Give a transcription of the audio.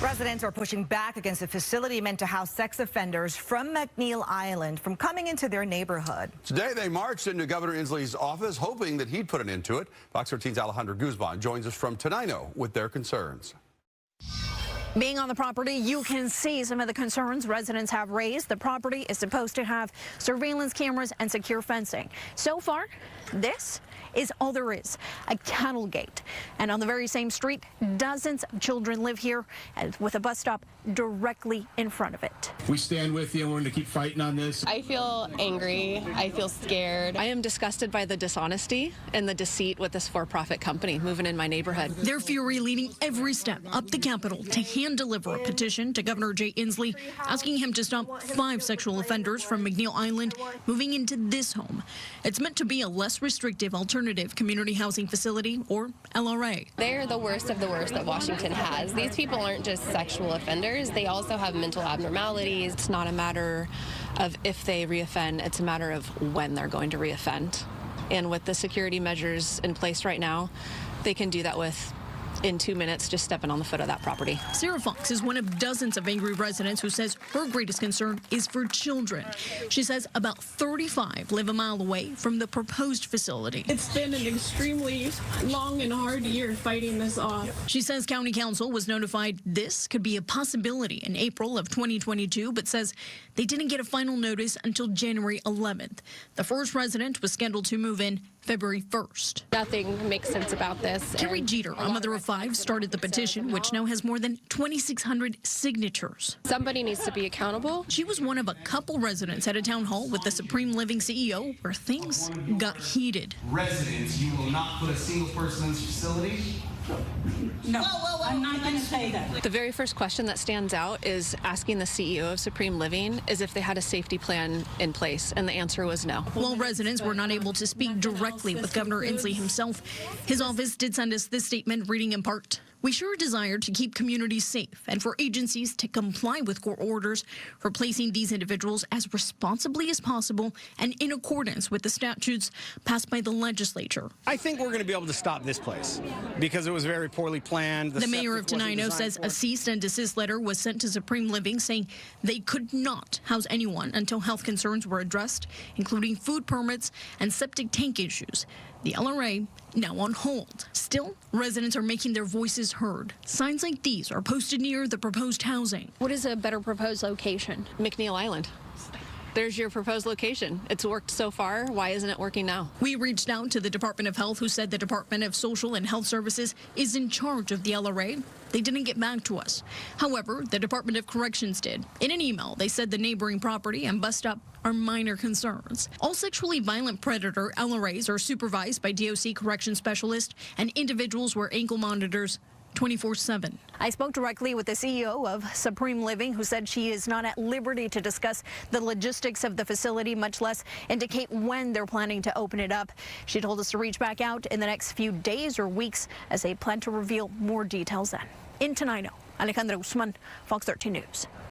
Residents are pushing back against a facility meant to house sex offenders from McNeil Island from coming into their neighborhood. Today, they marched into Governor Inslee's office, hoping that he'd put an end to it. Fox 13's Alejandro Guzman joins us from Tenino with their concerns. Being on the property, you can see some of the concerns residents have raised. The property is supposed to have surveillance cameras and secure fencing. So far, this is all there is, a cattle gate. And on the very same street, dozens of children live here, and with a bus stop directly in front of it. We stand with you and we're going to keep fighting on this. I feel angry. I feel scared. I am disgusted by the dishonesty and the deceit with this for-profit company moving in my neighborhood. Their fury leading every step up the Capitol to hand-deliver a petition to Governor Jay Inslee asking him to stop 5 sexual offenders from McNeil Island moving into this home. It's meant to be a less restrictive alternative community housing facility, or LRA. They're the worst of the worst that Washington has. These people aren't just sexual offenders. They also have mental abnormalities. It's not a matter of if they reoffend, it's a matter of when they're going to reoffend. And with the security measures in place right now, they can do that in 2 minutes, just stepping on the foot of that property. Sarah Fox is one of dozens of angry residents who says her greatest concern is for children. She says about 35 live a mile away from the proposed facility. It's been an extremely long and hard year fighting this off. She says county council was notified this could be a possibility in April of 2022, but says they didn't get a final notice until January 11th. The first resident was scheduled to move in February 1st. Nothing makes sense about this. Carrie Jeter, a mother of 5, started the petition, which now has more than 2,600 signatures. Somebody needs to be accountable. She was one of a couple residents at a town hall with the Supreme Living CEO where things got heated. Residents, you will not put a single person in this facility? No, I'm not going to say that. The very first question that stands out is asking the CEO of Supreme Living is if they had a safety plan in place, and the answer was no. While residents were not able to speak directly with Governor Inslee himself, his office did send us this statement reading in part, "We share a desire to keep communities safe and for agencies to comply with court orders for placing these individuals as responsibly as possible and in accordance with the statutes passed by the legislature." I think we're going to be able to stop this place because it was very poorly planned. The mayor of Tenino says a cease and desist letter was sent to Supreme Living saying they could not house anyone until health concerns were addressed, including food permits and septic tank issues. The LRA now on hold. Still, residents are making their voices heard. Signs like these are posted near the proposed housing. What is a better proposed location? McNeil Island. There's your proposed location. It's worked so far. Why isn't it working now? We reached out to the Department of Health, who said the Department of Social and Health Services is in charge of the LRA. They didn't get back to us. However, the Department of Corrections did. In an email, they said the neighboring property and bus stop are minor concerns. All sexually violent predator LRAs are supervised by DOC correction specialists, and individuals wear ankle monitors 24/7. I spoke directly with the CEO of Supreme Living, who said she is not at liberty to discuss the logistics of the facility, much less indicate when they're planning to open it up. She told us to reach back out in the next few days or weeks as they plan to reveal more details then. In Tenino, Alejandro Guzman, Fox 13 News.